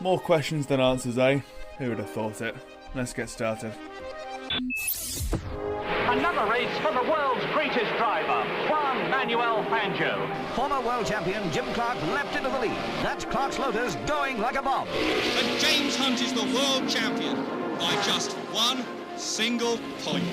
More questions than answers, eh? Who would have thought it? Let's get started. Another race for the world's greatest driver, Juan Manuel Fangio. Former world champion Jim Clark leapt into the lead. That's Clark's Lotus going like a bomb. And James Hunt is the world champion by just one single point.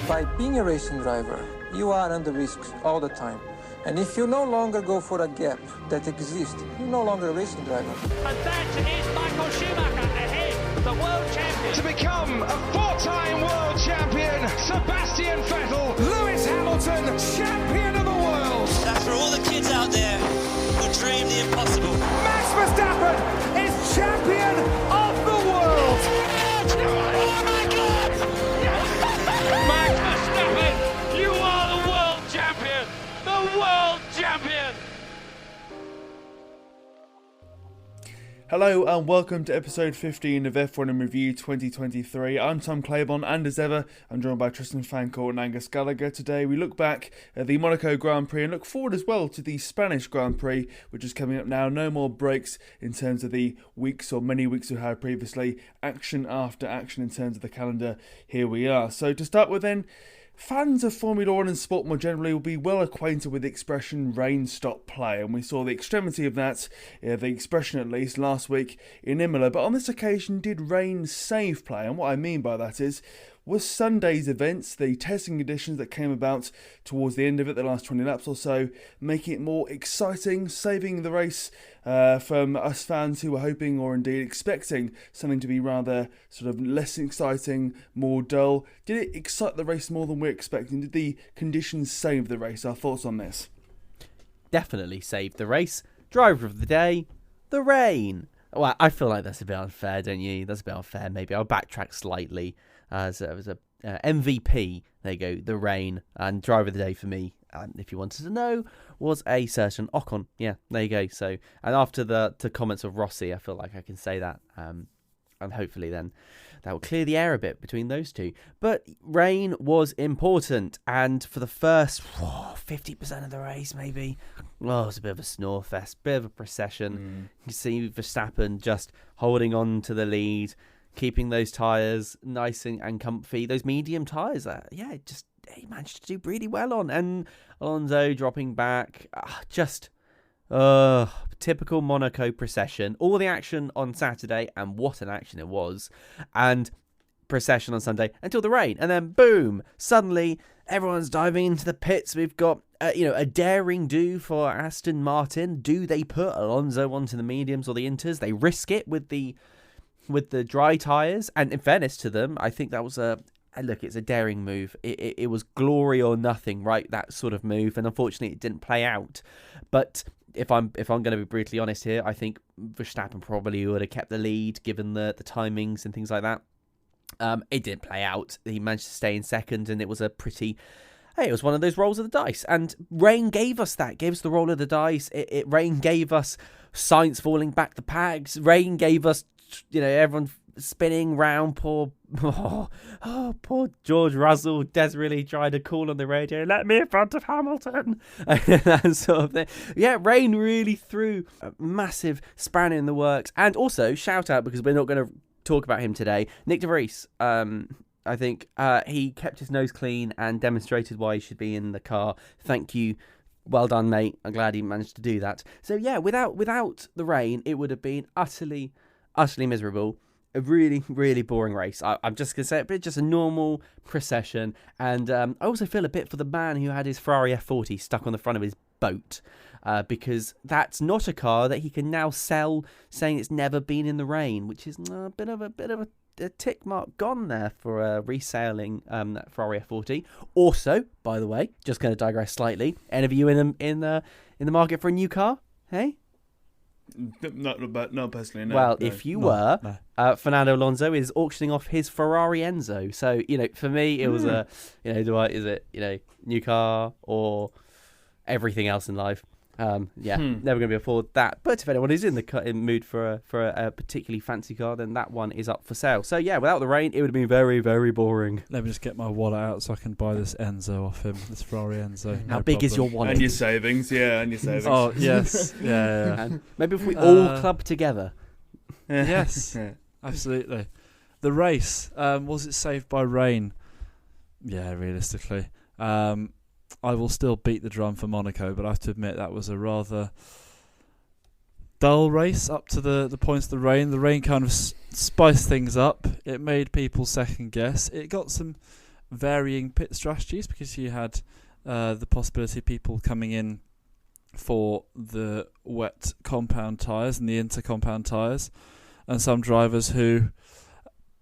By being a racing driver, you are under risk all the time. And if you no longer go for a gap that exists, you're no longer a racing driver. And that is Michael Schumacher ahead, the world champion. To become a four-time world champion, Sebastian Vettel, Lewis Hamilton, champion of the world. That's for all the kids out there who dream the impossible. Max Verstappen is champion of the world. Oh my God! Max Verstappen, you are the world champion! The world champion! Hello and welcome to episode 15 of F1 in Review 2023. I'm Tom Clabon and as ever, I'm joined by Tristan Fancourt and Angus Gallager. Today we look back at the Monaco Grand Prix and look forward as well to the Spanish Grand Prix, which is coming up now. No more breaks in terms of the weeks or many weeks we had previously. Action after action in terms of the calendar. Here we are. So to start with then, fans of Formula 1 and sport more generally will be well acquainted with the expression rain stop play, and we saw the extremity of that, the expression at least, last week in Imola. But on this occasion, did rain save play? And what I mean by that was Sunday's events, the testing conditions that came about towards the end of it, the last 20 laps or so, making it more exciting, saving the race from us fans who were hoping or indeed expecting something to be rather sort of less exciting, more dull. Did it excite the race more than we're expecting? Did the conditions save the race? Our thoughts on this? Definitely saved the race. Driver of the day, the rain. Well, I feel like that's a bit unfair, don't you? That's a bit unfair, maybe. I'll backtrack slightly. As it was a MVP, there you go, the rain, and driver of the day for me, if you wanted to know, was a certain Ocon. Yeah, there you go. So, and after the comments of Rossi, I feel like I can say that, and hopefully then that will clear the air a bit between those two. But rain was important, and for the first 50% of the race, maybe, it was a bit of a snore fest, bit of a procession. You see Verstappen just holding on to the lead, keeping those tyres nice and comfy. Those medium tyres, he managed to do really well on. And Alonso dropping back. Typical Monaco procession. All the action on Saturday, and what an action it was. And procession on Sunday until the rain. And then, boom, suddenly everyone's diving into the pits. We've got a daring do for Aston Martin. Do they put Alonso onto the mediums or the inters? They risk it with the dry tyres, and in fairness to them, I think that was it's a daring move. It was glory or nothing, right? That sort of move, and unfortunately it didn't play out. But if I'm going to be brutally honest here, I think Verstappen probably would have kept the lead given the timings and things like that. It didn't play out. He managed to stay in second, and it was it was one of those rolls of the dice. And rain gave us that, gave us the roll of the dice. Rain gave us Sainz falling back the pags. Rain gave us, everyone spinning round. Poor George Russell desperately tried to call on the radio, let me in front of Hamilton. That sort of thing. Yeah, rain really threw a massive spanner in the works. And also, shout out, because we're not going to talk about him today, Nick de Vries. I think he kept his nose clean and demonstrated why he should be in the car. Thank you. Well done, mate. I'm glad he managed to do that. So yeah, without the rain, it would have been utterly miserable. A really, really boring race. I'm just going to say it, but just a normal procession. And I also feel a bit for the man who had his Ferrari F40 stuck on the front of his boat, because that's not a car that he can now sell, saying it's never been in the rain, which is a bit of a tick mark gone there for reselling that Ferrari F40. Also, by the way, just going to digress slightly. Any of you in the market for a new car? Hey. Not personally, no. Well, if you were, Fernando Alonso is auctioning off his Ferrari Enzo. So, for me, it was new car or everything else in life? Never going to be afford that. But if anyone is in the mood for a particularly fancy car, then that one is up for sale. So yeah, without the rain, it would have been very, very boring. Let me just get my wallet out so I can buy this Enzo off him, this Ferrari Enzo. How big is your wallet? And your savings, yeah, and your savings. Oh yes, yeah. And maybe if we all club together. Yes, absolutely. The race, was it saved by rain? Yeah, realistically. I will still beat the drum for Monaco, but I have to admit that was a rather dull race up to the points of the rain. The rain kind of spiced things up. It made people second guess. It got some varying pit strategies because you had the possibility of people coming in for the wet compound tyres and the inter-compound tyres, and some drivers who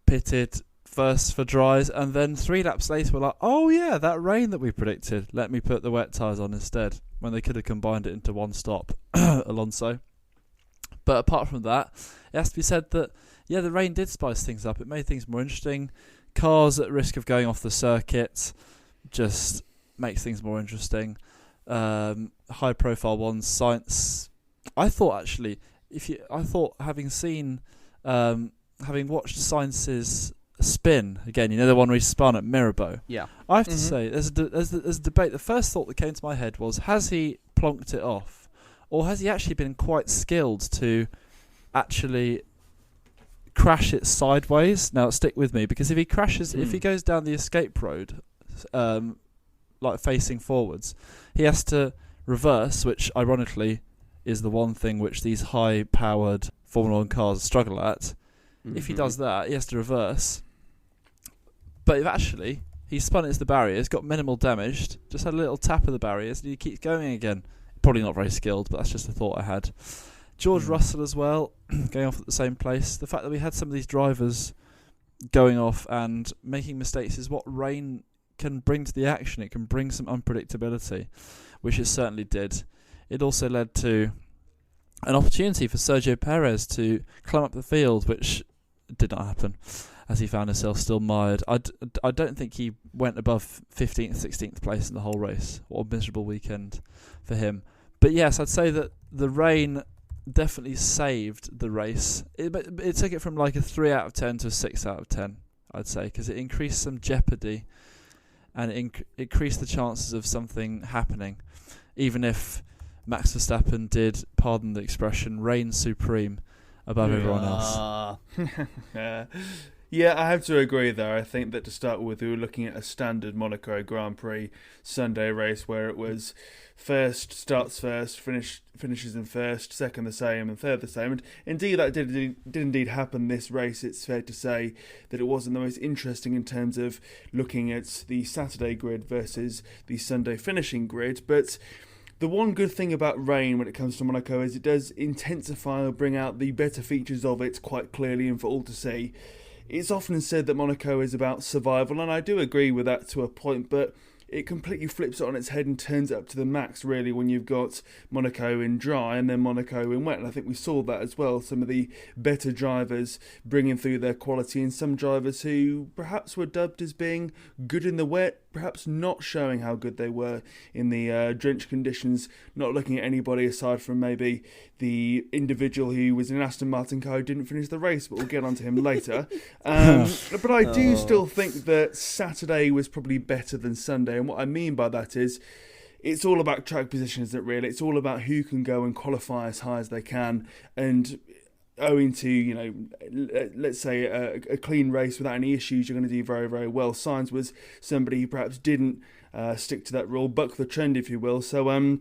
pitted first for dries and then 3 laps later were like, oh yeah, that rain that we predicted, let me put the wet tyres on instead, when they could have combined it into one stop. Alonso. But apart from that, it has to be said that yeah, the rain did spice things up. It made things more interesting. Cars at risk of going off the circuit just makes things more interesting. High profile ones, Sainz. I thought actually, having watched Sainz's spin again, you know, the one where he spun at Mirabeau. Yeah, I have to say, there's a debate. The first thought that came to my head was, has he plonked it off, or has he actually been quite skilled to actually crash it sideways? Now stick with me, because if he crashes, if he goes down the escape road, like facing forwards, he has to reverse, which ironically is the one thing which these high-powered Formula 1 cars struggle at. If he does that, he has to reverse. But if actually he spun into the barriers, got minimal damaged, just had a little tap of the barriers, and he keeps going again. Probably not very skilled, but that's just a thought I had. George Russell as well, going off at the same place. The fact that we had some of these drivers going off and making mistakes is what rain can bring to the action. It can bring some unpredictability, which it certainly did. It also led to an opportunity for Sergio Perez to climb up the field, which did not happen, as he found himself still mired. I don't think he went above 15th, 16th place in the whole race. What a miserable weekend for him. But yes, I'd say that the rain definitely saved the race. It took it from like a 3 out of 10 to a 6 out of 10, I'd say, because it increased some jeopardy and it increased the chances of something happening, even if Max Verstappen did, pardon the expression, reign supreme above everyone else. Yeah, I have to agree there. I think that to start with, we were looking at a standard Monaco Grand Prix Sunday race where it was first starts first, finishes in first, second the same, and third the same. And indeed, that did indeed happen this race. It's fair to say that it wasn't the most interesting in terms of looking at the Saturday grid versus the Sunday finishing grid, but the one good thing about rain when it comes to Monaco is it does intensify or bring out the better features of it quite clearly and for all to see. It's often said that Monaco is about survival, and I do agree with that to a point, but it completely flips it on its head and turns it up to the max, really, when you've got Monaco in dry and then Monaco in wet. And I think we saw that as well. Some of the better drivers bringing through their quality, and some drivers who perhaps were dubbed as being good in the wet, perhaps not showing how good they were in the drenched conditions, not looking at anybody aside from maybe the individual who was in Aston Martin car who didn't finish the race, but we'll get onto him later. But I do still think that Saturday was probably better than Sunday, and what I mean by that is it's all about track position, isn't it, really? It's all about who can go and qualify as high as they can, and owing to, you know, let's say a clean race without any issues, you're going to do very, very well. Sainz was somebody who perhaps didn't stick to that rule, buck the trend, if you will. So,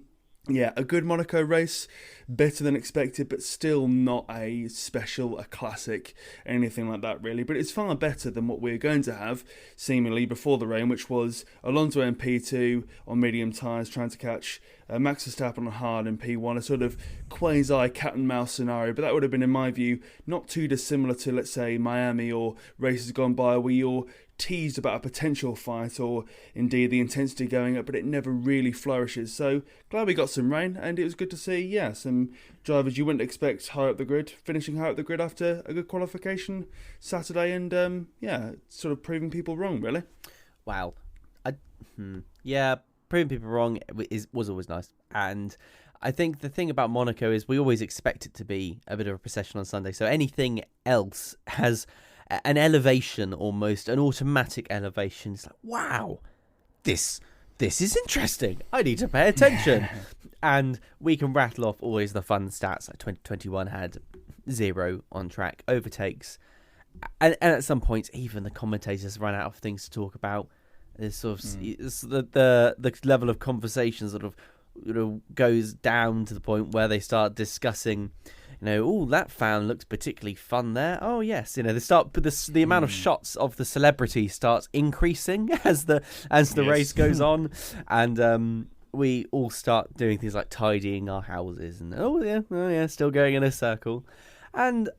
yeah, a good Monaco race, better than expected, but still not a special, a classic, anything like that, really. But it's far better than what we're going to have, seemingly, before the rain, which was Alonso in P2 on medium tyres, trying to catch Max Verstappen on hard in P1, a sort of quasi cat-and-mouse scenario. But that would have been, in my view, not too dissimilar to, let's say, Miami or races gone by, where you're teased about a potential fight or indeed the intensity going up, but it never really flourishes. So glad we got some rain, and it was good to see, yeah, some drivers you wouldn't expect high up the grid, finishing high up the grid after a good qualification Saturday, and yeah, sort of proving people wrong, really. Wow. Yeah, proving people wrong was always nice. And I think the thing about Monaco is we always expect it to be a bit of a procession on Sunday. So anything else has an elevation, almost an automatic elevation. It's like, wow, this is interesting. I need to pay attention. And we can rattle off always the fun stats. Like 2021 had zero on track, overtakes, and at some points even the commentators run out of things to talk about. It's sort of the level of conversation sort of goes down to the point where they start discussing, oh, that fan looked particularly fun there. Oh yes, they start the amount of shots of the celebrity starts increasing as the race goes on, and we all start doing things like tidying our houses and still going in a circle. And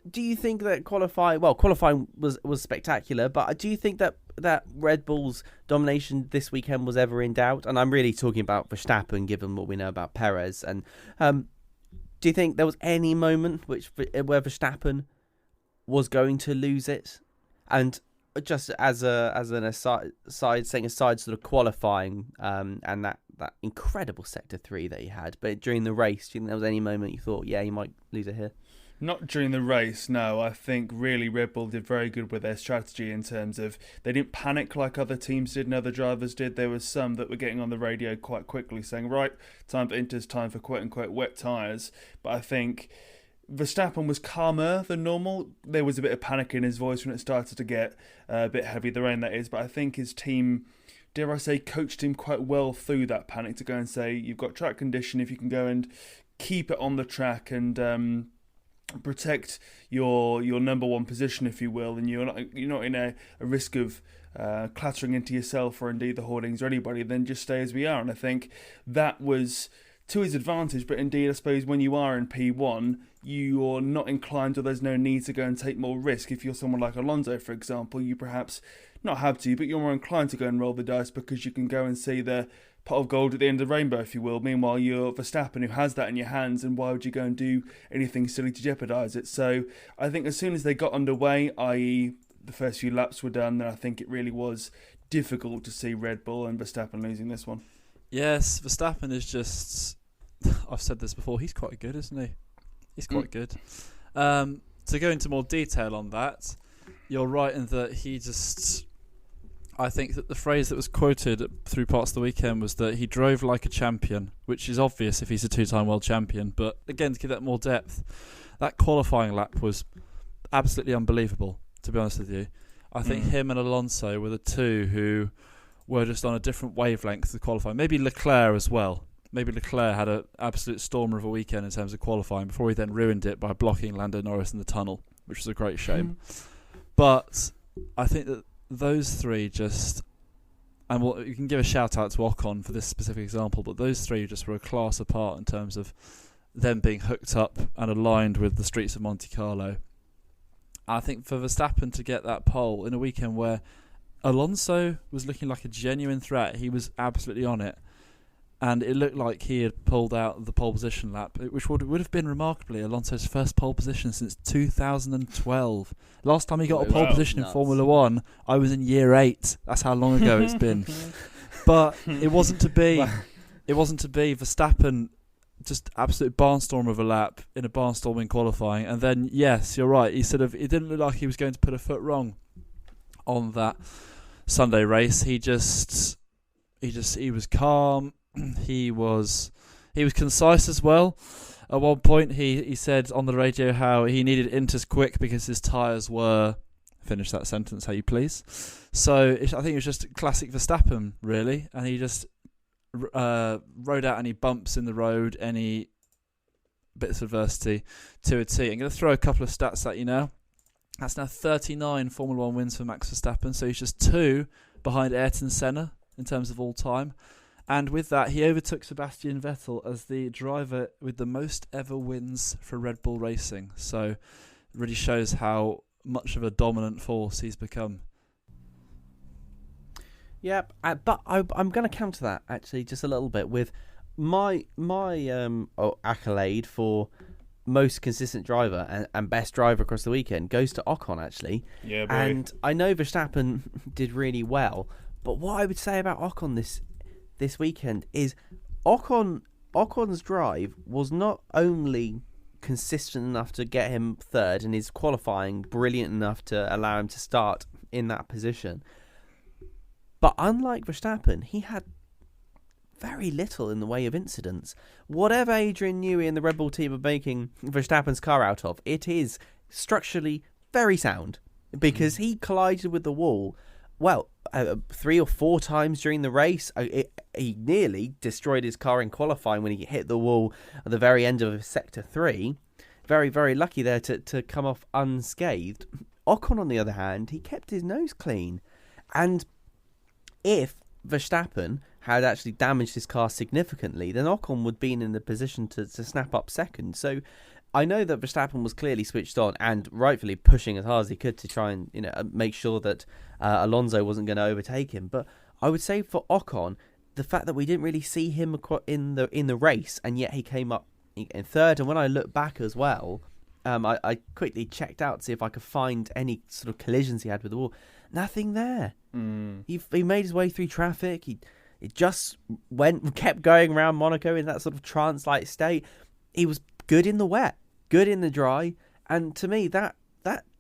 do you think that qualifying was spectacular, but do you think that Red Bull's domination this weekend was ever in doubt? And I'm really talking about Verstappen, given what we know about Perez. And do you think there was any moment where Verstappen was going to lose it? And just as an aside, setting aside sort of qualifying and that incredible sector 3 that he had, but during the race, do you think there was any moment you thought, yeah, he might lose it here? Not during the race, no. I think really Red Bull did very good with their strategy in terms of they didn't panic like other teams did and other drivers did. There was some that were getting on the radio quite quickly saying, right, time for inters, time for quote-unquote wet tyres. But I think Verstappen was calmer than normal. There was a bit of panic in his voice when it started to get a bit heavy, the rain that is. But I think his team, dare I say, coached him quite well through that panic to go and say, you've got track condition, if you can go and keep it on the track and protect your number one position, if you will, and you're not in a risk of clattering into yourself or indeed the hoardings or anybody, then just stay as we are. And I think that was to his advantage. But indeed, I suppose when you are in P1, you're not inclined, or there's no need to go and take more risk. If you're someone like Alonso, for example, you perhaps not have to, but you're more inclined to go and roll the dice because you can go and see the pot of gold at the end of the rainbow, if you will. Meanwhile, you're Verstappen, who has that in your hands, and why would you go and do anything silly to jeopardise it? So I think as soon as they got underway, i.e. the first few laps were done, then I think it really was difficult to see Red Bull and Verstappen losing this one. Yes, Verstappen is just... I've said this before, he's quite good, isn't he? He's quite good. To go into more detail on that, you're right in that he just... I think that the phrase that was quoted through parts of the weekend was that he drove like a champion, which is obvious if he's a two-time world champion. But again, to give that more depth, that qualifying lap was absolutely unbelievable, to be honest with you. I think him and Alonso were the two who were just on a different wavelength of qualifying. Maybe Leclerc as well. Maybe Leclerc had an absolute stormer of a weekend in terms of qualifying before he then ruined it by blocking Lando Norris in the tunnel, which was a great shame. But I think that those three just, and you can give a shout out to Ocon for this specific example, but those three just were a class apart in terms of them being hooked up and aligned with the streets of Monte Carlo. I think for Verstappen to get that pole in a weekend where Alonso was looking like a genuine threat, he was absolutely on it, and it looked like he had pulled out the pole position lap, which would have been remarkably Alonso's first pole position since 2012. Last time he got a pole position in Formula 1, I was in year 8. That's how long ago it's been. But it wasn't to be. It wasn't to be. Verstappen, just absolute barnstorm of a lap in a barnstorming qualifying, and then yes, you're right. It didn't look like he was going to put a foot wrong on that Sunday race. He was calm. He was concise as well. At one point, he said on the radio how he needed inters quick because his tyres were... Finish that sentence, how you please. So I think it was just classic Verstappen, really, and he just rode out any bumps in the road, any bits of adversity to a T. I'm going to throw a couple of stats at you now. That's now 39 Formula 1 wins for Max Verstappen, so he's just 2 behind Ayrton Senna in terms of all time. And with that, he overtook Sebastian Vettel as the driver with the most ever wins for Red Bull Racing. So it really shows how much of a dominant force he's become. Yeah, but I'm going to counter that, actually, just a little bit with my accolade for most consistent driver and best driver across the weekend goes to Ocon, actually. Yeah, boy. And I know Verstappen did really well, but what I would say about Ocon this weekend is Ocon's drive was not only consistent enough to get him third and his qualifying brilliant enough to allow him to start in that position, but unlike Verstappen, he had very little in the way of incidents. Whatever Adrian Newey and the Red Bull team are making Verstappen's car out of, it is structurally very sound, because he collided with the wall, 3 or 4 times during the race. He nearly destroyed his car in qualifying when he hit the wall at the very end of Sector 3. Very, very lucky there to come off unscathed. Ocon, on the other hand, he kept his nose clean. And if Verstappen had actually damaged his car significantly, then Ocon would have been in the position to snap up second. So I know that Verstappen was clearly switched on and rightfully pushing as hard as he could to try and make sure that Alonso wasn't going to overtake him. But I would say for Ocon, the fact that we didn't really see him in the race, and yet he came up in third. And when I look back as well, I quickly checked out to see if I could find any sort of collisions he had with the wall. Nothing there. He made his way through traffic. He just kept going around Monaco in that sort of trance-like state. He was good in the wet, good in the dry, and to me that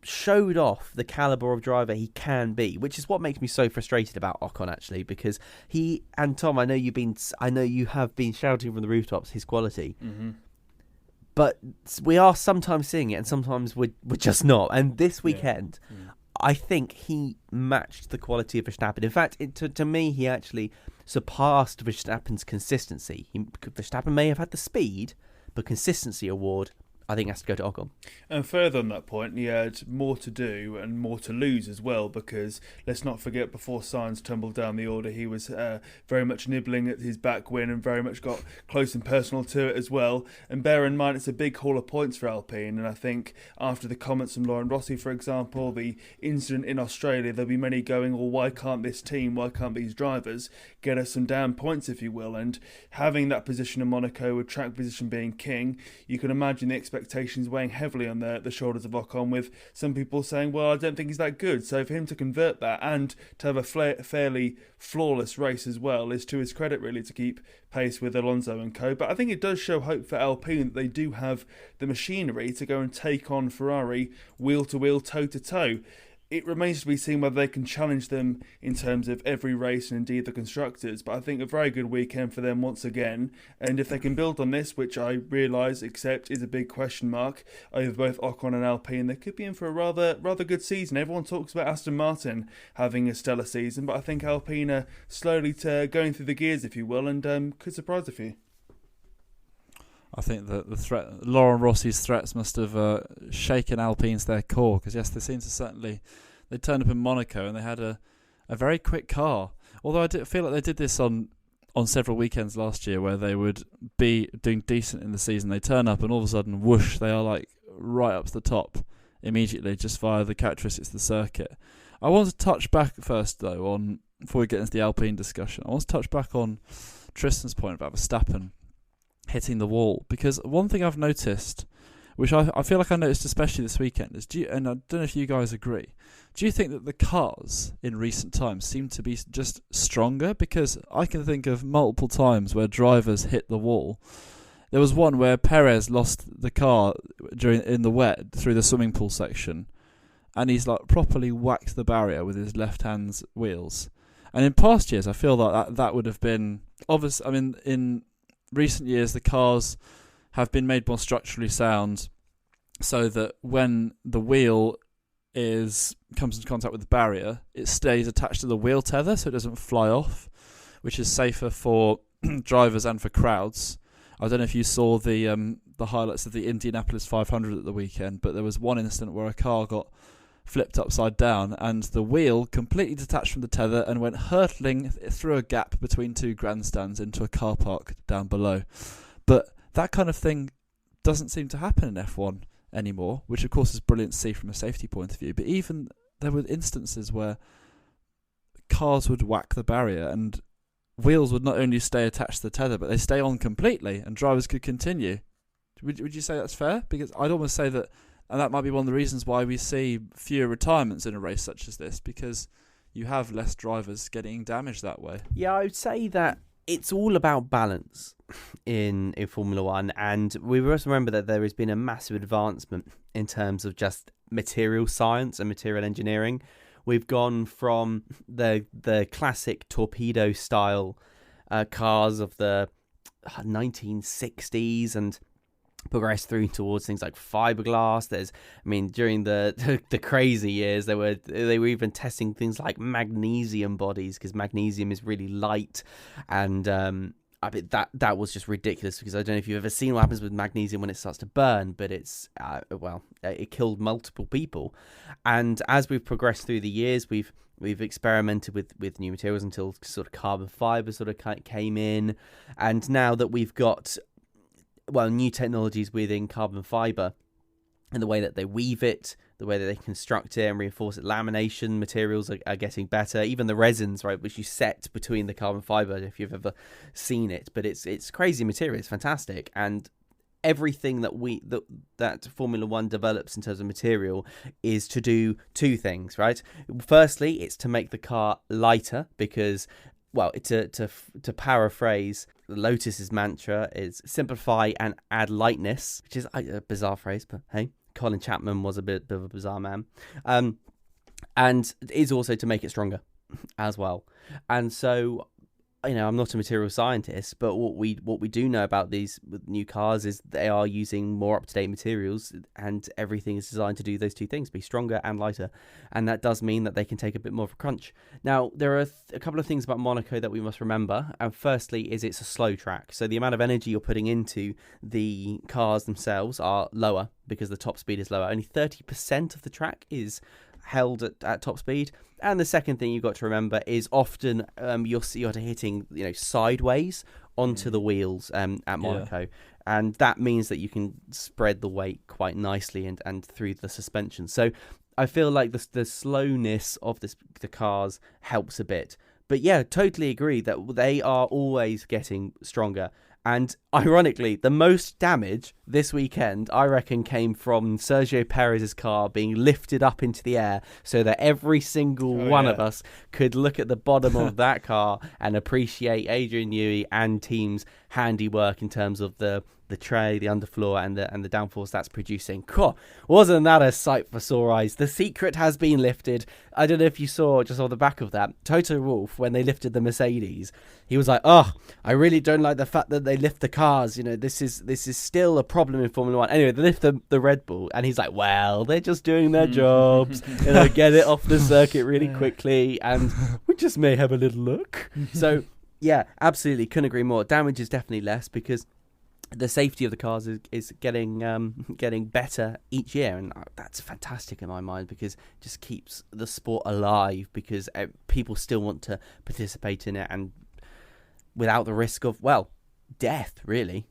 showed off the caliber of driver he can be, which is what makes me so frustrated about Ocon, actually, because he and Tom, I know you have been shouting from the rooftops his quality. But we are sometimes seeing it, and sometimes we're just not. And this weekend, I think he matched the quality of Verstappen. In fact, to me, he actually surpassed Verstappen's consistency. Verstappen may have had the speed, but consistency award, I think, has to go to Ocon. And further on that point, he had more to do and more to lose as well, because let's not forget, before Sainz tumbled down the order, he was very much nibbling at his back win and very much got close and personal to it as well. And bear in mind, it's a big haul of points for Alpine, and I think after the comments from Lauren Rossi, for example, the incident in Australia, there'll be many going, well, why can't this team, why can't these drivers get us some damn points, if you will? And having that position in Monaco, with track position being king, you can imagine the expectations weighing heavily on the shoulders of Ocon, with some people saying, well, I don't think he's that good. So for him to convert that and to have a fairly flawless race as well is to his credit, really, to keep pace with Alonso and co. But I think it does show hope for Alpine that they do have the machinery to go and take on Ferrari wheel to wheel, toe to toe. It remains to be seen whether they can challenge them in terms of every race and indeed the constructors. But I think a very good weekend for them once again. And if they can build on this, which I accept is a big question mark over both Ocon and Alpine, they could be in for a rather good season. Everyone talks about Aston Martin having a stellar season, but I think Alpine are slowly going through the gears, if you will, and could surprise a few. I think that the threat, Lauren Rossi's threats, must have shaken Alpines their core, because yes, they seem to certainly. They turned up in Monaco and they had a very quick car. Although I feel like they did this on several weekends last year, where they would be doing decent in the season. They turn up and all of a sudden, whoosh, they are like right up to the top immediately, just via the characteristics of the circuit. I want to touch back first, though, before we get into the Alpine discussion. I want to touch back on Tristan's point about Verstappen hitting the wall, because one thing I've noticed, which I feel like I noticed especially this weekend, is and I don't know if you guys agree, do you think that the cars in recent times seem to be just stronger? Because I can think of multiple times where drivers hit the wall. There was one where Perez lost the car in the wet through the swimming pool section, and he's like properly whacked the barrier with his left hand's wheels. And in past years, I feel like that would have been obvious. I mean, in recent years, the cars have been made more structurally sound, so that when the wheel comes into contact with the barrier, it stays attached to the wheel tether, so it doesn't fly off, which is safer for drivers and for crowds. I don't know if you saw the highlights of the Indianapolis 500 at the weekend, but there was one incident where a car got flipped upside down and the wheel completely detached from the tether and went hurtling through a gap between two grandstands into a car park down below. But that kind of thing doesn't seem to happen in F1 anymore, which of course is brilliant to see from a safety point of view. But even there were instances where cars would whack the barrier and wheels would not only stay attached to the tether, but they stay on completely and drivers could continue. Would you say that's fair? Because I'd almost say that, and that might be one of the reasons why we see fewer retirements in a race such as this, because you have less drivers getting damaged that way. Yeah, I would say that it's all about balance in Formula One, and we must remember that there has been a massive advancement in terms of just material science and material engineering. We've gone from the classic torpedo style cars of the 1960s and progressed through towards things like fiberglass. During the crazy years, they were even testing things like magnesium bodies, because magnesium is really light, and that was just ridiculous, because I don't know if you've ever seen what happens with magnesium when it starts to burn, but it killed multiple people. And as we've progressed through the years, we've experimented with new materials until sort of carbon fiber sort of came in, and now that we've got new technologies within carbon fiber and the way that they weave it, the way that they construct it and reinforce it, lamination materials are getting better. Even the resins, right, which you set between the carbon fiber, if you've ever seen it, but it's crazy material. It's fantastic. And everything that Formula One develops in terms of material is to do two things, right? Firstly, it's to make the car lighter, because, well, to paraphrase Lotus's mantra, is simplify and add lightness, which is a bizarre phrase, but hey, Colin Chapman was a bit of a bizarre man. And it is also to make it stronger as well. And so, I'm not a material scientist, but what we do know about these new cars is they are using more up-to-date materials, and everything is designed to do those two things, be stronger and lighter. And that does mean that they can take a bit more of a crunch. Now, there are a couple of things about Monaco that we must remember. And firstly is it's a slow track. So the amount of energy you're putting into the cars themselves are lower, because the top speed is lower. Only 30% of the track is held at top speed. And the second thing you've got to remember is often you're hitting sideways onto the wheels at Monaco, and that means that you can spread the weight quite nicely and through the suspension. So I feel like the slowness of the cars helps a bit. But yeah, totally agree that they are always getting stronger. And ironically, the most damage this weekend, I reckon, came from Sergio Perez's car being lifted up into the air so that every single one of us could look at the bottom of that car and appreciate Adrian Newey and team's handiwork in terms of the tray, the underfloor, and the downforce that's producing. God, wasn't that a sight for sore eyes? The secret has been lifted. I don't know if you saw just on the back of that, Toto Wolff, when they lifted the Mercedes, he was like, "Oh, I really don't like the fact that they lift the cars. This is still a problem in Formula One." Anyway, they lift the Red Bull, and he's like, "Well, they're just doing their jobs. Get it off the circuit really quickly, and we just may have a little look." So yeah, absolutely, couldn't agree more. Damage is definitely less, because the safety of the cars is getting better each year, and that's fantastic in my mind, because it just keeps the sport alive, because people still want to participate in it, and without the risk of, death, really.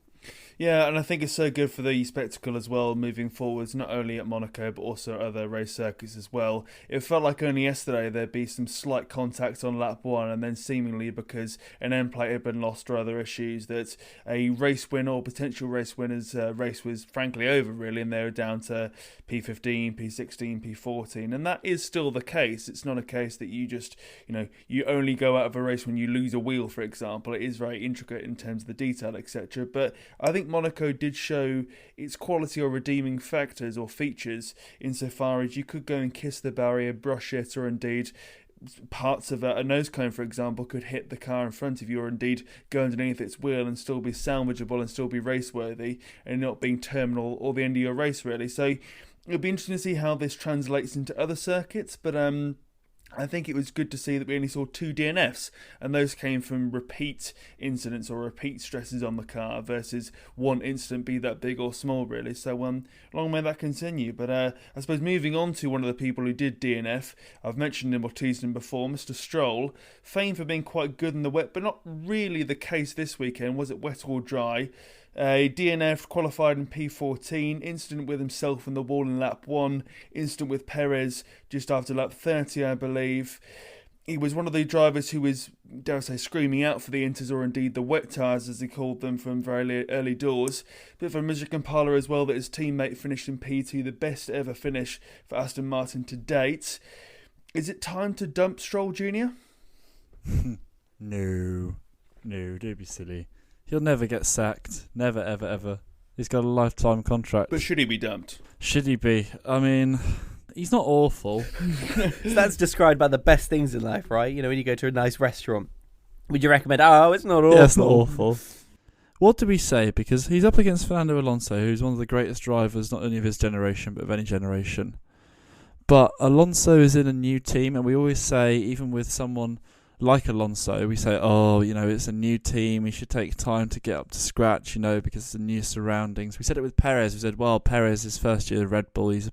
Yeah, and I think it's so good for the spectacle as well, moving forwards, not only at Monaco, but also other race circuits as well. It felt like only yesterday there'd be some slight contact on lap 1, and then seemingly because an end plate had been lost or other issues, that a race winner or potential race winner's race was frankly over, really, and they were down to P15, P16, P14, and that is still the case. It's not a case that you just, you only go out of a race when you lose a wheel, for example. It is very intricate in terms of the detail, etc. But I think Monaco did show its quality or redeeming factors or features insofar as you could go and kiss the barrier, brush it, or indeed parts of a nose cone, for example, could hit the car in front of you, or indeed go underneath its wheel and still be salvageable and still be race-worthy and not being terminal or the end of your race, really. So it'll be interesting to see how this translates into other circuits, but I think it was good to see that we only saw 2 DNFs, and those came from repeat incidents or repeat stresses on the car versus one incident, be that big or small, really. So long may that continue. But I suppose moving on to one of the people who did DNF, I've mentioned him or teased him before, Mr. Stroll, famed for being quite good in the wet, but not really the case this weekend. Was it wet or dry? DNF, qualified in P14, incident with himself on the wall in lap 1, incident with Perez just after lap 30, I believe. He was one of the drivers who was, dare I say, screaming out for the Inters, or indeed the wet tyres as he called them, from very early doors. Bit of a Misery Compiler as well that his teammate finished in P2, the best ever finish for Aston Martin to date. Is it time to dump Stroll Jr.? No, don't be silly. He'll never get sacked. Never, ever, ever. He's got a lifetime contract. But should he be dumped? Should he be? I mean, he's not awful. So that's described by the best things in life, right? When you go to a nice restaurant Would you recommend? Oh, it's not awful. Yeah, it's not awful. What do we say? Because he's up against Fernando Alonso, who's one of the greatest drivers, not only of his generation, but of any generation. But Alonso is in a new team, and we always say, even with someone like Alonso, we say, oh, it's a new team, he should take time to get up to scratch, because it's the new surroundings. We said it with Perez. We said, well, Perez, his first year at Red Bull, he's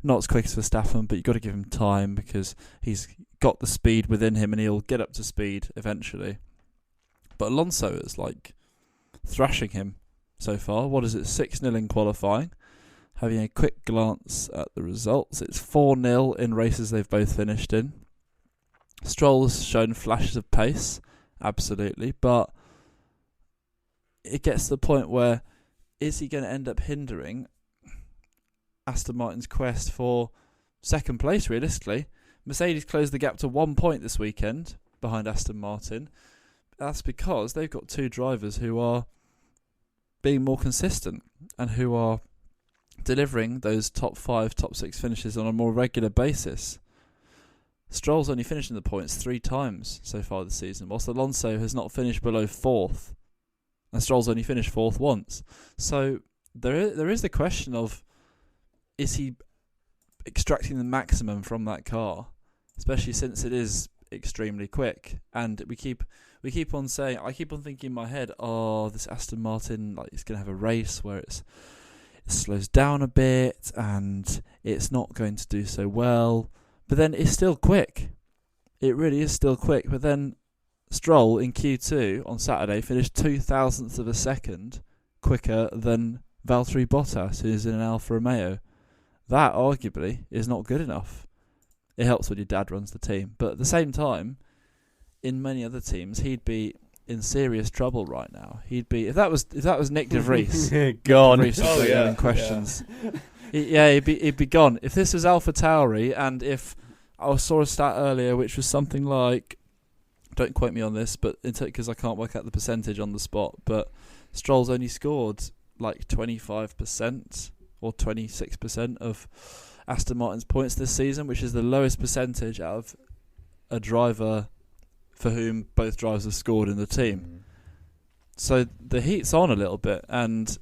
not as quick as Verstappen, but you've got to give him time because he's got the speed within him and he'll get up to speed eventually. But Alonso is thrashing him so far. What is it, 6-0 in qualifying? Having a quick glance at the results, it's 4-0 in races they've both finished in. Stroll has shown flashes of pace, absolutely, but it gets to the point where, is he going to end up hindering Aston Martin's quest for second place, realistically? Mercedes closed the gap to 1 point this weekend behind Aston Martin. That's because they've got two drivers who are being more consistent and who are delivering those top 5, top 6 finishes on a more regular basis. Stroll's only finished in the points 3 times so far this season, whilst Alonso has not finished below 4th, and Stroll's only finished 4th once. So there is the question of, is he extracting the maximum from that car, especially since it is extremely quick? And we keep on saying, I keep on thinking in my head, oh, this Aston Martin, it's going to have a race where it slows down a bit and it's not going to do so well. But then it's still quick. It really is still quick. But then Stroll in Q2 on Saturday finished 0.02 of a second quicker than Valtteri Bottas, who's in an Alfa Romeo. That arguably is not good enough. It helps when your dad runs the team. But at the same time, in many other teams, he'd be in serious trouble right now. He'd be, if that was Nick De Vries, gone. Nick De Vries would be questions. Yeah. He'd be gone. If this was AlphaTauri, and if I saw a stat earlier which was something like, don't quote me on this, but because I can't work out the percentage on the spot, but Stroll's only scored 25% or 26% of Aston Martin's points this season, which is the lowest percentage out of a driver for whom both drivers have scored in the team. So the heat's on a little bit, and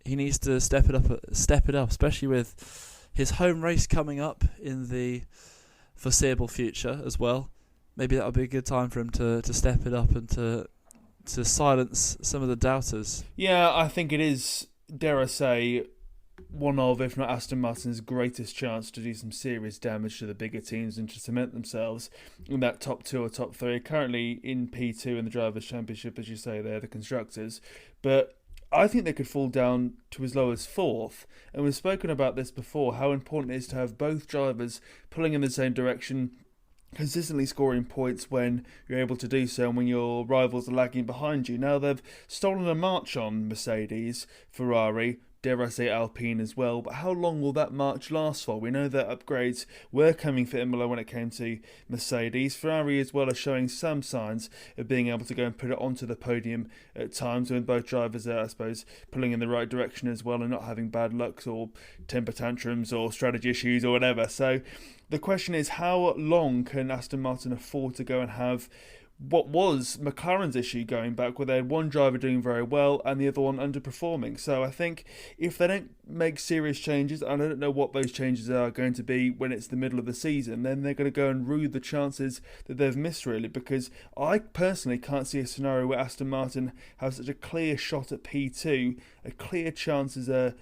he needs to step it up, especially with his home race coming up in the foreseeable future as well. Maybe that would be a good time for him to step it up and to silence some of the doubters. Yeah, I think it is, dare I say, one of, if not Aston Martin's greatest chance to do some serious damage to the bigger teams and to cement themselves in that top 2 or top 3. Currently in P2 in the Drivers' Championship, as you say, they're the constructors. But I think they could fall down to as low as 4th. And we've spoken about this before, how important it is to have both drivers pulling in the same direction, consistently scoring points when you're able to do so and when your rivals are lagging behind you. Now they've stolen a march on Mercedes, Ferrari, dare I say Alpine as well, but how long will that march last for? We know that upgrades were coming for Imola when it came to Mercedes. Ferrari as well are showing some signs of being able to go and put it onto the podium at times when both drivers are, I suppose, pulling in the right direction as well and not having bad lucks or temper tantrums or strategy issues or whatever. So the question is, how long can Aston Martin afford to go and have what was McLaren's issue going back, where they had one driver doing very well and the other one underperforming? So I think if they don't make serious changes, and I don't know what those changes are going to be when it's the middle of the season, then they're going to go and rue the chances that they've missed, really, because I personally can't see a scenario where Aston Martin have such a clear shot at P2, a clear chance as a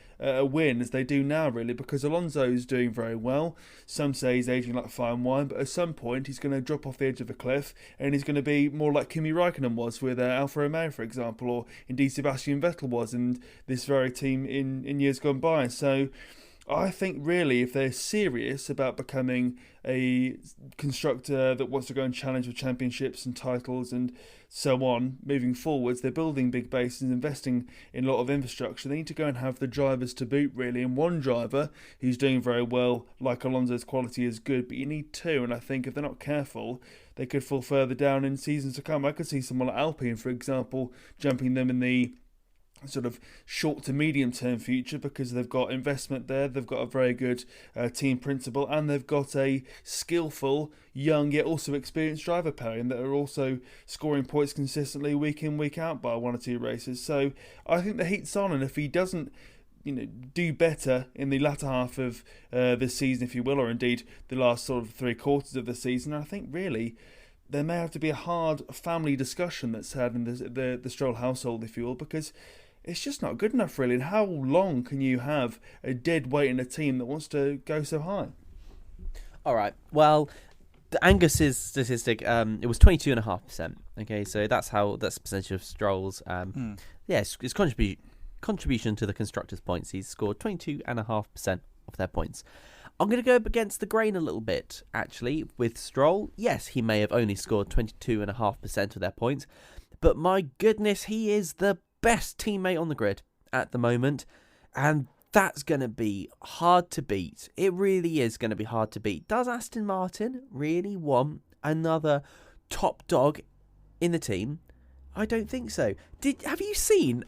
win as they do now, really, because Alonso's doing very well. Some say he's aging like fine wine, but at some point he's going to drop off the edge of a cliff and he's going to be more like Kimi Raikkonen was with Alfa Romeo, for example, or indeed Sebastian Vettel was in this very team in years gone by. So I think really if they're serious about becoming a constructor that wants to go and challenge for championships and titles and so on moving forwards, they're building big bases, investing in a lot of infrastructure. They need to go and have the drivers to boot, really, and one driver who's doing very well, like Alonso's quality, is good, but you need two, and I think if they're not careful they could fall further down in seasons to come. I could see someone like Alpine, for example, jumping them in the sort of short to medium term future, because they've got investment there, they've got a very good team principal, and they've got a skillful, young yet also experienced driver pairing that are also scoring points consistently week in, week out by 1 or 2 races. So I think the heat's on, and if he doesn't do better in the latter half of this season, if you will, or indeed the last sort of 3 quarters of the season, I think really there may have to be a hard family discussion that's had in the Stroll household, if you will, because it's just not good enough, really. And how long can you have a dead weight in a team that wants to go so high? All right. Well, the Angus's statistic, it was 22.5%. Okay, so that's the percentage of Stroll's. His contribution to the constructors' points. He's scored 22.5% of their points. I'm going to go up against the grain a little bit, actually, with Stroll. Yes, he may have only scored 22.5% of their points, but my goodness, he is the best teammate on the grid at the moment, and that's going to be hard to beat. It really is going to be hard to beat. Does Aston Martin really want another top dog in the team? I don't think so. Have you seen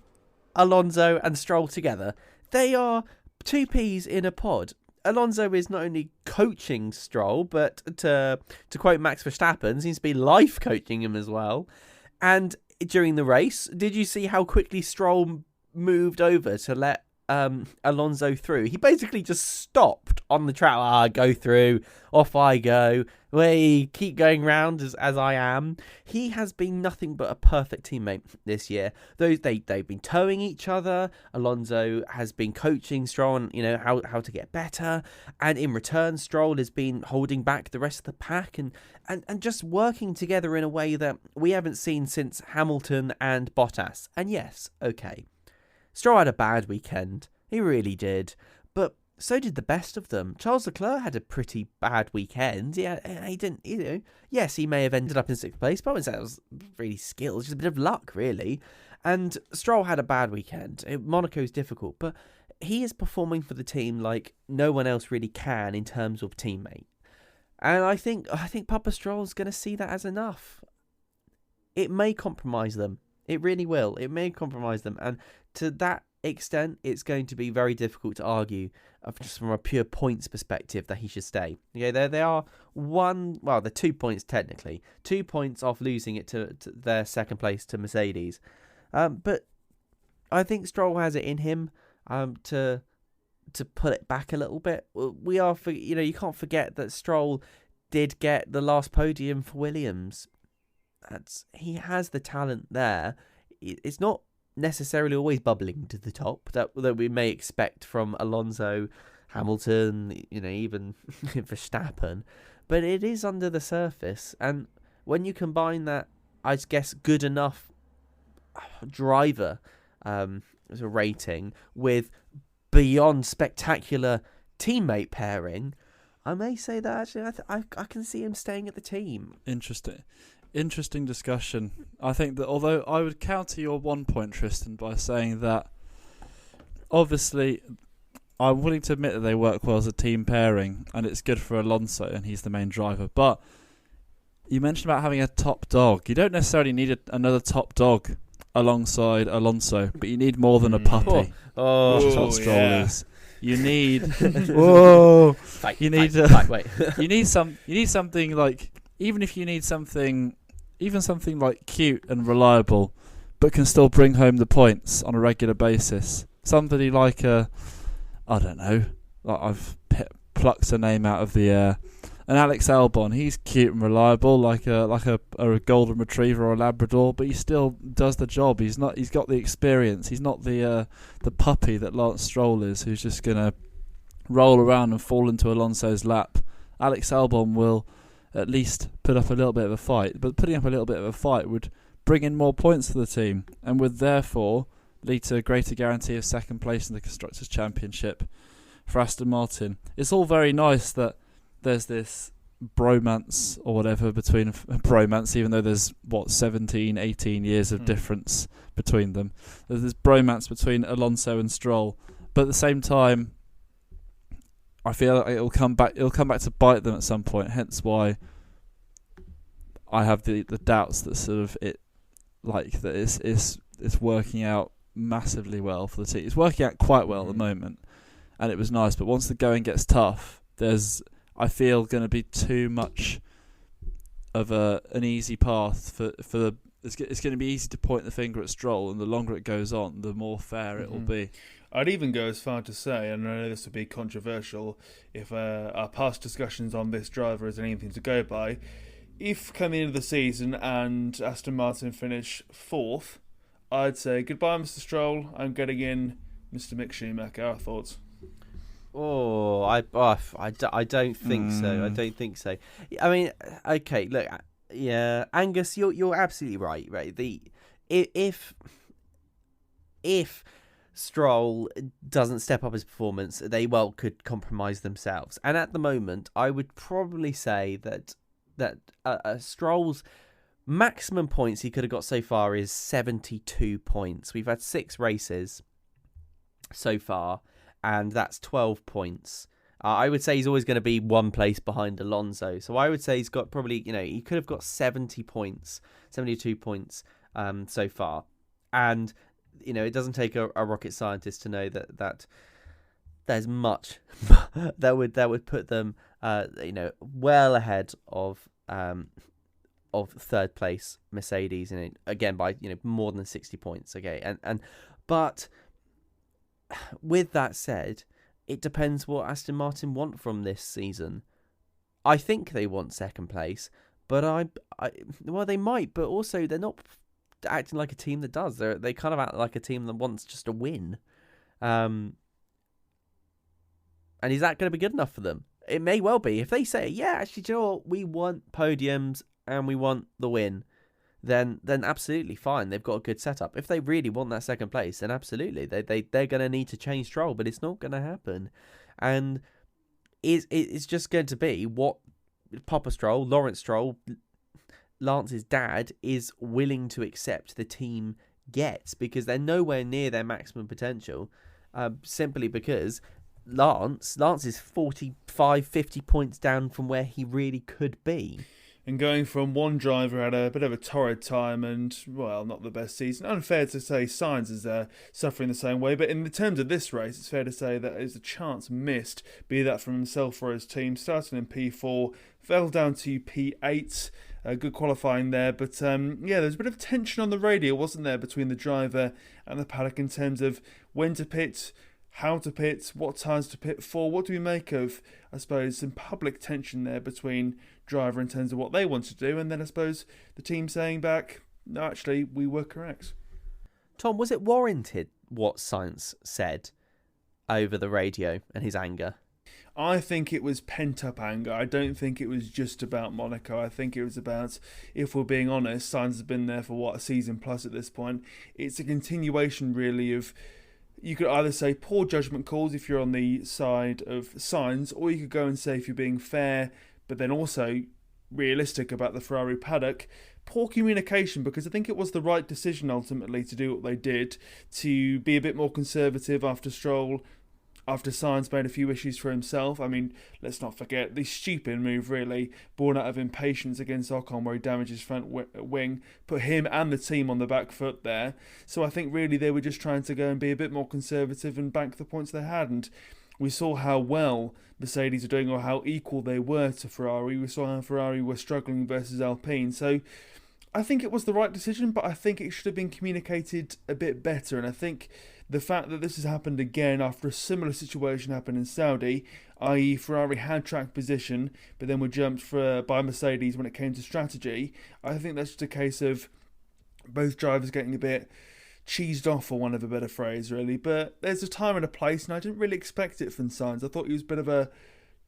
Alonso and Stroll together? They are 2 peas in a pod. Alonso is not only coaching Stroll, but to quote Max Verstappen, seems to be life coaching him as well. And during the race, did you see how quickly Stroll moved over to let Alonso through? He basically just stopped on the track. Go through, off I go. We keep going round as I am. He has been nothing but a perfect teammate this year. They've been towing each other. Alonso has been coaching Stroll on how to get better, and in return, Stroll has been holding back the rest of the pack and just working together in a way that we haven't seen since Hamilton and Bottas. And yes, okay, Stroll had a bad weekend. He really did. But so did the best of them. Charles Leclerc had a pretty bad weekend. Yeah, he didn't, yes, he may have ended up in 6th place, but I wouldn't say that was really skill. It's just a bit of luck, really. And Stroll had a bad weekend. Monaco's difficult, but he is performing for the team like no one else really can in terms of teammate. And I think Papa Stroll's going to see that as enough. It may compromise them. It really will. It may compromise them. And to that extent, it's going to be very difficult to argue just from a pure points perspective that he should stay. Okay, they are they're 2 points technically. 2 points off losing it to their 2nd place to Mercedes. But I think Stroll has it in him to pull it back a little bit. You can't forget that Stroll did get the last podium for Williams. He has the talent there. It's not necessarily always bubbling to the top that we may expect from Alonso, Hamilton, even Verstappen, but it is under the surface. And when you combine that, I guess, good enough driver as a rating with beyond spectacular teammate pairing, I may say that actually I can see him staying at the team. Interesting discussion. I think that although I would counter your 1 point, Tristan, by saying that obviously I'm willing to admit that they work well as a team pairing and it's good for Alonso and he's the main driver. But you mentioned about having a top dog. You don't necessarily need another top dog alongside Alonso, but you need more than a puppy. Which is what Stroll is. You need whoa. You need you need something like, even if you need something like cute and reliable, but can still bring home the points on a regular basis. Somebody like I don't know, like I've plucked a name out of the air. An Alex Albon, he's cute and reliable, like a golden retriever or a Labrador, but he still does the job. He's got the experience. He's not the puppy that Lance Stroll is, who's just gonna roll around and fall into Alonso's lap. Alex Albon will at least put up a little bit of a fight, but putting up a little bit of a fight would bring in more points to the team and would therefore lead to a greater guarantee of 2nd place in the Constructors' Championship for Aston Martin. It's all very nice that there's this bromance or whatever between bromance, even though there's 17, 18 years of difference between them. There's this bromance between Alonso and Stroll, but at the same time, I feel like it'll come back to bite them at some point. Hence why I have the doubts that sort of it's working out massively well for the team. It's working out quite well at the moment, and it was nice. But once the going gets tough, I feel going to be too much of an easy path for the. It's going to be easy to point the finger at Stroll, and the longer it goes on, the more fair it will be. I'd even go as far to say, and I know this would be controversial, if our past discussions on this driver is anything to go by, if coming into the season and Aston Martin finish 4th, I'd say goodbye, Mr. Stroll. I'm getting in Mr. Mick Schumacher. Our thoughts? Oh, I don't think so. I don't think so. I mean, okay, look, yeah, Angus, you're absolutely right. Right, if Stroll doesn't step up his performance, they could compromise themselves. And at the moment, I would probably say that Stroll's maximum points he could have got so far is 72 points. We've had 6 races so far, and that's 12 points. I would say he's always going to be 1 place behind Alonso. So I would say he's got probably, he could have got 70 points, 72 points so far. And it doesn't take a rocket scientist to know that there's much that would put them, well ahead of 3rd place Mercedes, and again by more than 60 points. Okay, but with that said, it depends what Aston Martin want from this season. I think they want 2nd place, but they might, but also they're not acting like a team that does. They kind of act like a team that wants just a win. And is that going to be good enough for them? It may well be. If they say, yeah, actually, do you know what? We want podiums and we want the win, then absolutely fine. They've got a good setup. If they really want that 2nd place, then absolutely. They're going to need to change Stroll, but it's not going to happen. And it's just going to be what Papa Stroll, Lawrence Stroll, Lance's dad, is willing to accept the team gets, because they're nowhere near their maximum potential, simply because Lance is 45, 50 points down from where he really could be. And going from one driver had a bit of a torrid time and, well, not the best season. Unfair to say Sainz is suffering the same way, but in the terms of this race, it's fair to say that there's a chance missed, be that from himself or his team. Starting in P4, fell down to P8. Good qualifying there, but there's a bit of tension on the radio, wasn't there, between the driver and the paddock in terms of when to pit, how to pit, what times to pit for. What do we make of, I suppose, some public tension there between driver in terms of what they want to do, and then I suppose the team saying back, no, actually, we were correct. Tom, was it warranted what Sainz said over the radio and his anger? I think it was pent-up anger. I don't think it was just about Monaco. I think it was about, if we're being honest, Sainz has been there for, a season plus at this point. It's a continuation, really, of, you could either say poor judgment calls if you're on the side of Sainz, or you could go and say, if you're being fair, but then also realistic about the Ferrari paddock, poor communication, because I think it was the right decision ultimately to do what they did, to be a bit more conservative after Sainz made a few issues for himself. I mean, let's not forget the stupid move, really, born out of impatience against Ocon, where he damaged his front wing, put him and the team on the back foot there. So I think really they were just trying to go and be a bit more conservative and bank the points they had. And we saw how well Mercedes are doing, or how equal they were to Ferrari. We saw how Ferrari were struggling versus Alpine. So I think it was the right decision, but I think it should have been communicated a bit better. And I think the fact that this has happened again after a similar situation happened in Saudi, i.e. Ferrari had track position, but then were jumped by Mercedes when it came to strategy, I think that's just a case of both drivers getting a bit cheesed off, for want of a better phrase, really. But there's a time and a place, and I didn't really expect it from Sainz. I thought he was a bit of a,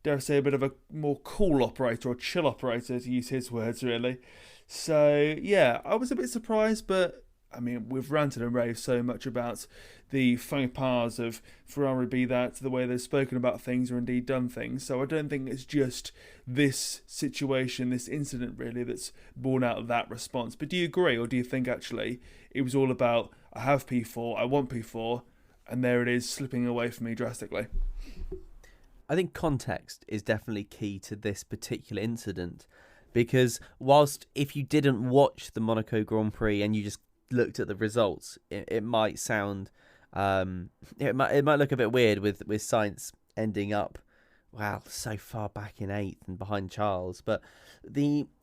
dare I say, a bit of a more cool operator, or chill operator, to use his words, really. So, yeah, I was a bit surprised, but I mean, we've ranted and raved so much about the faux pas of Ferrari, be that the way they've spoken about things or indeed done things. So I don't think it's just this situation, this incident really, that's born out of that response. But do you agree, or do you think actually it was all about, I have P4, I want P4, and there it is slipping away from me drastically? I think context is definitely key to this particular incident, because whilst if you didn't watch the Monaco Grand Prix and you just looked at the results, it might sound, it might look a bit weird with Sainz ending up, so far back in 8th and behind Charles. But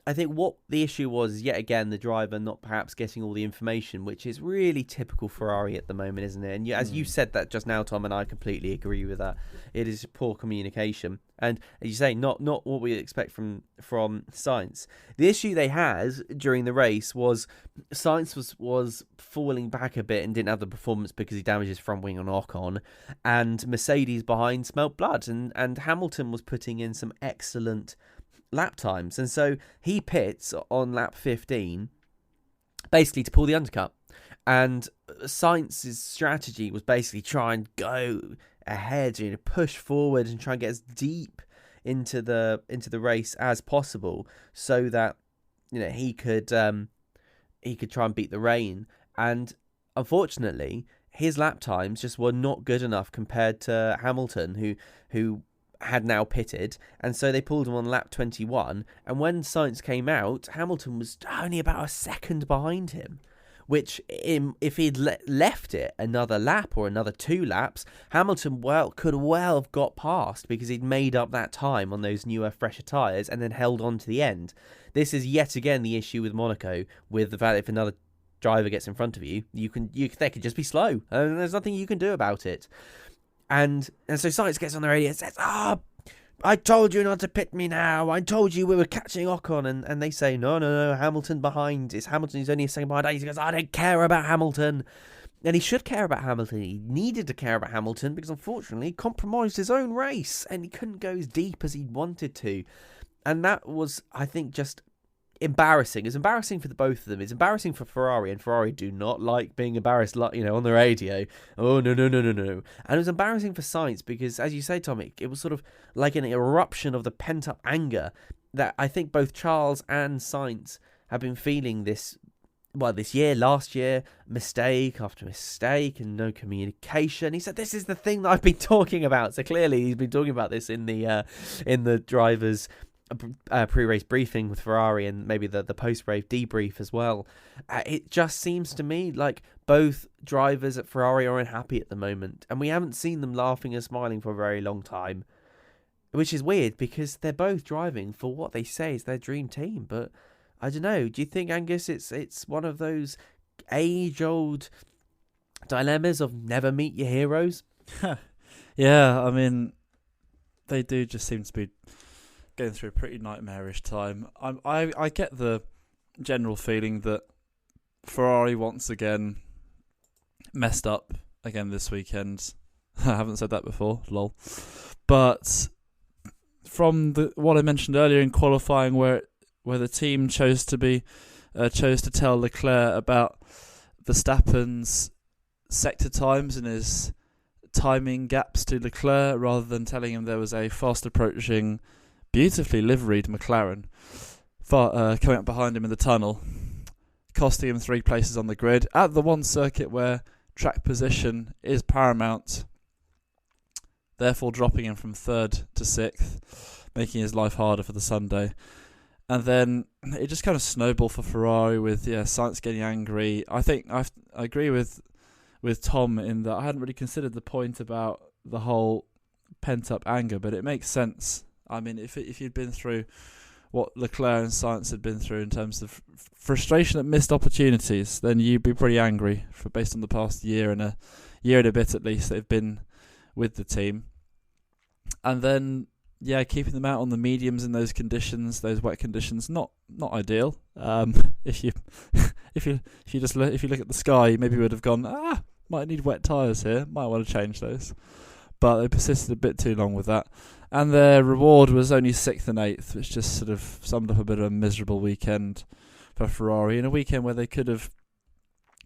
I think what the issue was, yet again, the driver not perhaps getting all the information, which is really typical Ferrari at the moment, isn't it? And as you said that just now, Tom, and I completely agree with that. It is poor communication. And as you say, not what we expect from Sainz. The issue they had during the race was Sainz was falling back a bit and didn't have the performance because he damaged his front wing on Ocon, and Mercedes behind smelt blood, and Hamilton was putting in some excellent lap times, and so he pits on lap 15 basically to pull the undercut, and Sainz's strategy was basically try and go ahead, push forward and try and get as deep into the race as possible, so that he could try and beat the rain. And unfortunately his lap times just were not good enough compared to Hamilton, who had now pitted, and so they pulled him on lap 21, and when Sainz came out, Hamilton was only about a second behind him, which if he'd left it another lap or another 2 laps, Hamilton could well have got past, because he'd made up that time on those newer, fresher tyres and then held on to the end. This is yet again the issue with Monaco, with the fact that if another driver gets in front of you, they could just be slow, and there's nothing you can do about it. And so Sainz gets on the radio and says, I told you not to pit me now. I told you we were catching Ocon. And they say, no, Hamilton behind. It's Hamilton who's only a second behind. He goes, I don't care about Hamilton. And he should care about Hamilton. He needed to care about Hamilton because, unfortunately, he compromised his own race and he couldn't go as deep as he wanted to. And that was, I think, just embarrassing. It's embarrassing for the both of them. It's embarrassing for Ferrari, and Ferrari do not like being embarrassed, on the radio. Oh, no. And it was embarrassing for Sainz because, as you say, Tom, it was sort of like an eruption of the pent-up anger that I think both Charles and Sainz have been feeling this year, last year, mistake after mistake and no communication. He said, this is the thing that I've been talking about. So clearly he's been talking about this in the drivers' pre-race briefing with Ferrari, and maybe the post-race debrief as well. It just seems to me like both drivers at Ferrari are unhappy at the moment, and we haven't seen them laughing and smiling for a very long time, which is weird because they're both driving for what they say is their dream team. But I don't know, do you think, Angus, it's one of those age-old dilemmas of never meet your heroes? Yeah, I mean, they do just seem to be going through a pretty nightmarish time. I get the general feeling that Ferrari once again messed up again this weekend. I haven't said that before, lol. But from what I mentioned earlier in qualifying, where the team chose to tell Leclerc about Verstappen's sector times and his timing gaps to Leclerc, rather than telling him there was a fast approaching, beautifully liveried McLaren coming up behind him in the tunnel, costing him 3 places on the grid at the one circuit where track position is paramount, therefore dropping him from 3rd to 6th, making his life harder for the Sunday. And then it just kind of snowballed for Ferrari with Sainz getting angry. I think I agree with Tom in that I hadn't really considered the point about the whole pent-up anger, but it makes sense. I mean, if you'd been through what Leclerc and Sainz had been through in terms of frustration at missed opportunities, then you'd be pretty angry based on the past year and a bit at least they've been with the team. And then keeping them out on the mediums in those conditions, those wet conditions, not ideal. If you look at the sky, you maybe would have gone, might need wet tyres here, might want to change those. But they persisted a bit too long with that. And their reward was only 6th and 8th, which just sort of summed up a bit of a miserable weekend for Ferrari. In a weekend where they could have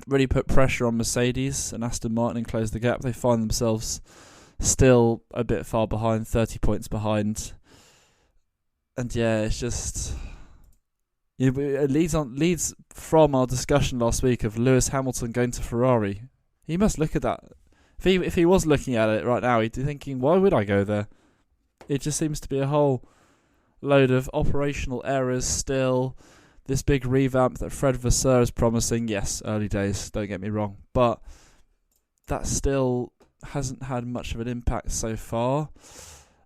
really put pressure on Mercedes and Aston Martin and closed the gap, they find themselves still a bit far behind, 30 points behind. And it's just... it leads from our discussion last week of Lewis Hamilton going to Ferrari. He must look at that. If he was looking at it right now, he'd be thinking, why would I go there? It just seems to be a whole load of operational errors still. this big revamp that Fred Vasseur is promising. Yes, early days, don't get me wrong, but that still hasn't had much of an impact so far.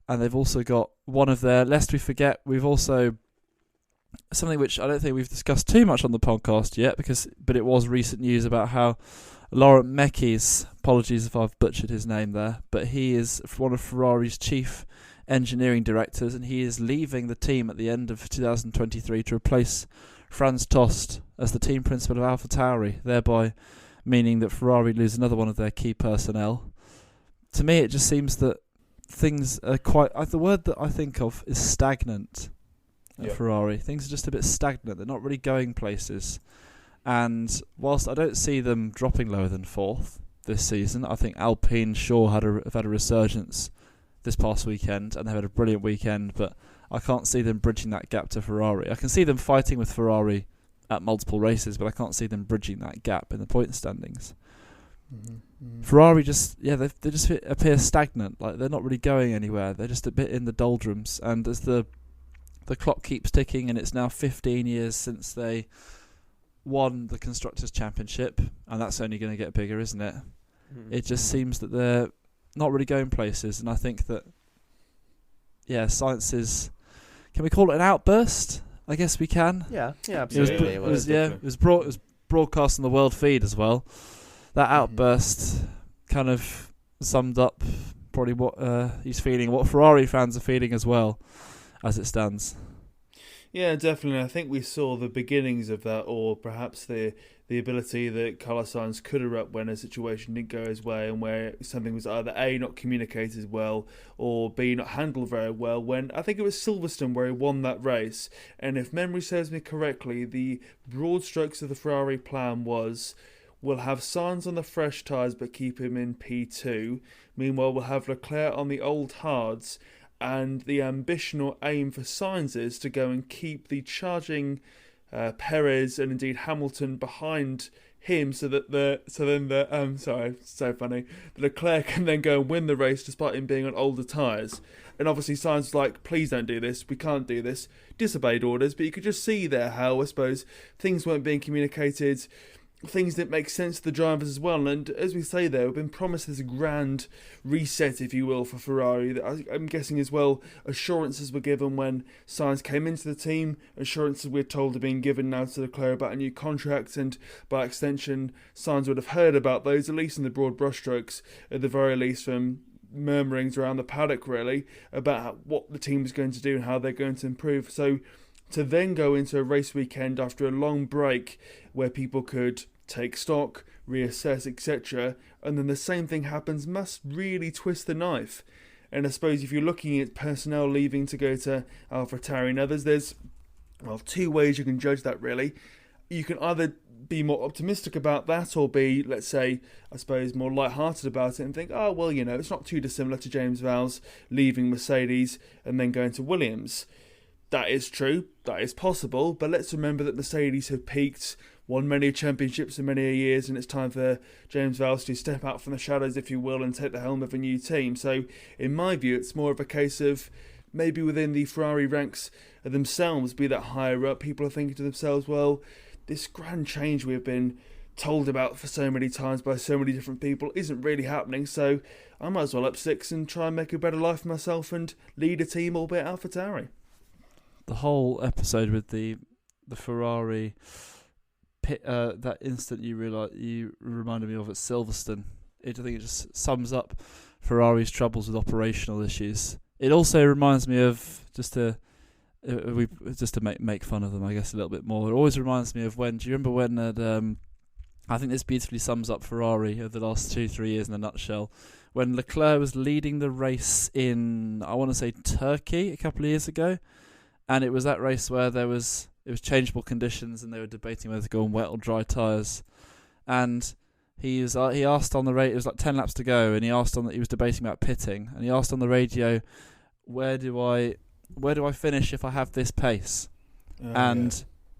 And they've also got one of their, lest we forget, we've also, something which I don't think we've discussed too much on the podcast yet, but it was recent news about how Laurent Mekies, apologies if I've butchered his name there, but he is one of Ferrari's chief engineering directors, and he is leaving the team at the end of 2023 to replace Franz Tost as the team principal of AlphaTauri, thereby meaning that Ferrari lose another one of their key personnel. To me, it just seems that things are quite... the word that I think of is stagnant at Ferrari. Things are just a bit stagnant. They're not really going places. And whilst I don't see them dropping lower than 4th this season, I think Alpine sure have had a resurgence this past weekend, and they've had a brilliant weekend, but I can't see them bridging that gap to Ferrari. I can see them fighting with Ferrari at multiple races, but I can't see them bridging that gap in the point standings. Ferrari just, they just appear stagnant, like they're not really going anywhere. They're just a bit in the doldrums, and as the clock keeps ticking, and it's now 15 years since they won the Constructors' Championship, and that's only going to get bigger, isn't it? It just seems that they're not really going places, and I think that, science is... Can we call it an outburst? I guess we can. Yeah, absolutely. It was broadcast on the world feed as well. That outburst kind of summed up probably what he's feeling, what Ferrari fans are feeling as well, as it stands. Yeah, definitely. I think we saw the beginnings of that, or perhaps the ability that Carlos Sainz could erupt when a situation didn't go his way, and where something was either A, not communicated well, or B, not handled very well, when I think it was Silverstone where he won that race. And if memory serves me correctly, the broad strokes of the Ferrari plan was, we'll have Sainz on the fresh tyres but keep him in P2. Meanwhile, we'll have Leclerc on the old hards, and the ambition or aim for Sainz is to go and keep the charging Perez and indeed Hamilton behind him, so that Leclerc can then go and win the race despite him being on older tyres. And obviously Sainz was like, please don't do this, we can't do this, disobeyed orders. But you could just see there how, I suppose, things weren't being communicated, things didn't make sense to the drivers as well. And as we say there, we've been promised this grand reset, if you will, for Ferrari. I'm guessing as well, assurances were given when Sainz came into the team. Assurances, we're told, are being given now to Leclerc about a new contract, and by extension Sainz would have heard about those, at least in the broad brushstrokes, at the very least from murmurings around the paddock really, about what the team is going to do and how they're going to improve. So to then go into a race weekend after a long break where people could take stock, reassess, etc., and then the same thing happens, must really twist the knife. And I suppose if you're looking at personnel leaving to go to AlphaTauri and others, there's two ways you can judge that really. You can either be more optimistic about that, or be, let's say, I suppose, more light-hearted about it and think, oh, well, it's not too dissimilar to James Vowles leaving Mercedes and then going to Williams. That is true, that is possible, but let's remember that Mercedes have peaked, won many championships in many years, and it's time for James Vowles to step out from the shadows, if you will, and take the helm of a new team. So, in my view, it's more of a case of maybe within the Ferrari ranks themselves, be that higher up, people are thinking to themselves, well, this grand change we've been told about for so many times by so many different people isn't really happening, so I might as well up sticks and try and make a better life for myself and lead a team, albeit AlphaTauri. The whole episode with the Ferrari pit, that instant you reminded me of at Silverstone, I think it just sums up Ferrari's troubles with operational issues. It also reminds me of, just to make fun of them, I guess, a little bit more. It always reminds me of when, do you remember when I think this beautifully sums up Ferrari over the last 2-3 years in a nutshell, when Leclerc was leading the race in, I want to say, Turkey a couple of years ago, and it was that race where it was changeable conditions and they were debating whether to go on wet or dry tyres, and he asked on the radio, it was like 10 laps to go, and he was debating about pitting, and he asked on the radio, where do I finish if I have this pace?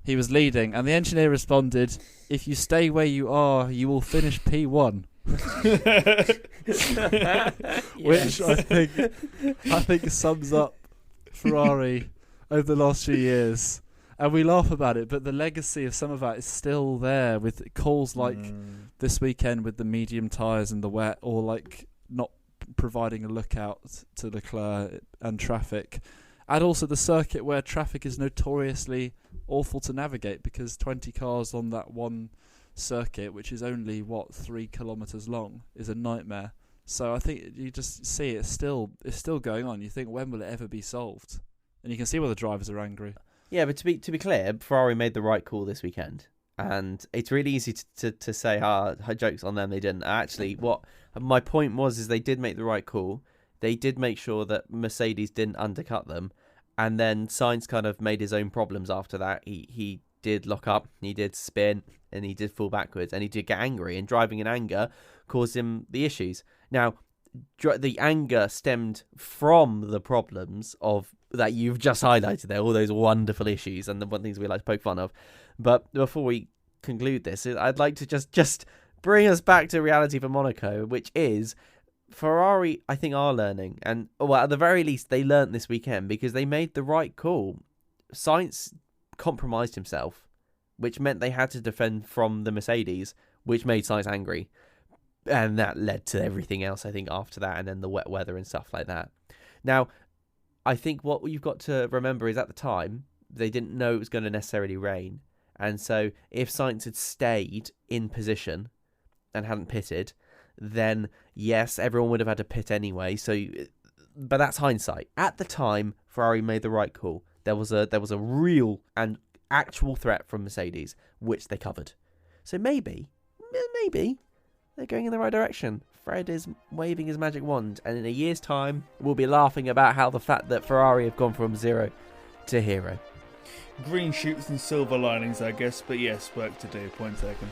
He was leading, and the engineer responded, if you stay where you are, you will finish P1. Which I think sums up Ferrari over the last few years. And we laugh about it, but the legacy of some of that is still there, with calls like this weekend with the medium tyres and the wet, or like not providing a lookout to Leclerc and traffic. And also the circuit where traffic is notoriously awful to navigate, because 20 cars on that one circuit, which is only 3 kilometres long, is a nightmare. So I think you just see it's still going on. You think, when will it ever be solved? And you can see why the drivers are angry. Yeah, but to be clear, Ferrari made the right call this weekend, and it's really easy to say, jokes on them, they didn't. Actually, what my point was is they did make the right call. They did make sure that Mercedes didn't undercut them, and then Sainz kind of made his own problems after that. He did lock up, he did spin, and he did fall backwards, and he did get angry, and driving in anger caused him the issues. Now, the anger stemmed from the problems of that you've just highlighted there, all those wonderful issues and the one things we like to poke fun of. But before we conclude this, I'd like to just bring us back to reality for Monaco, which is Ferrari, I think, are learning. And, well, at the very least, they learnt this weekend because they made the right call. Sainz compromised himself, which meant they had to defend from the Mercedes, which made Sainz angry. And that led to everything else, I think, after that, and then the wet weather and stuff like that. Now, I think what you've got to remember is at the time, they didn't know it was going to necessarily rain. And so if Sainz had stayed in position and hadn't pitted, then yes, everyone would have had to pit anyway. But that's hindsight. At the time, Ferrari made the right call. There was a real and actual threat from Mercedes, which they covered. So maybe they're going in the right direction. Fred is waving his magic wand, and in a year's time, we'll be laughing about how the fact that Ferrari have gone from 0 to hero. Green shoots and silver linings, I guess, but yes, work to do. Point taken.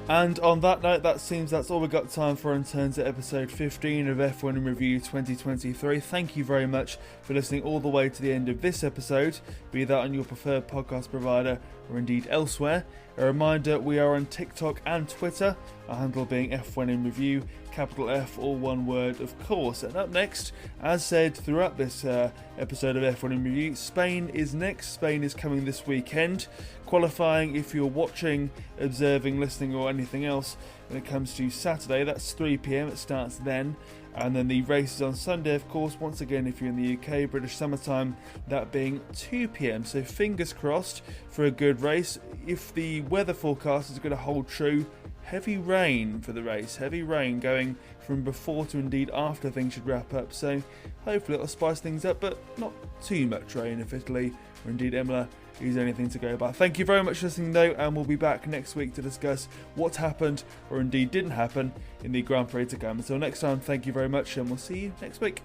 And on that note, that's all we've got time for in terms of episode 15 of F1 in Review 2023. Thank you very much for listening all the way to the end of this episode, be that on your preferred podcast provider or indeed elsewhere. A reminder, we are on TikTok and Twitter, our handle being F1 in Review, capital F, all one word, of course. And up next, as said throughout this episode of F1 in Review, Spain is next. Spain is coming this weekend. Qualifying, if you're watching, observing, listening or anything else, when it comes to Saturday, that's 3 p.m, it starts then. And then the race is on Sunday, of course, once again if you're in the UK, British summertime, that being 2 p.m. So fingers crossed for a good race. If the weather forecast is going to hold true, heavy rain for the race. Heavy rain going from before to indeed after things should wrap up. So hopefully it'll spice things up, but not too much rain if Italy or indeed Imola is anything to go by. Thank you very much for listening though, and we'll be back next week to discuss what happened or indeed didn't happen in the Grand Prix to come. Until next time, thank you very much, and we'll see you next week.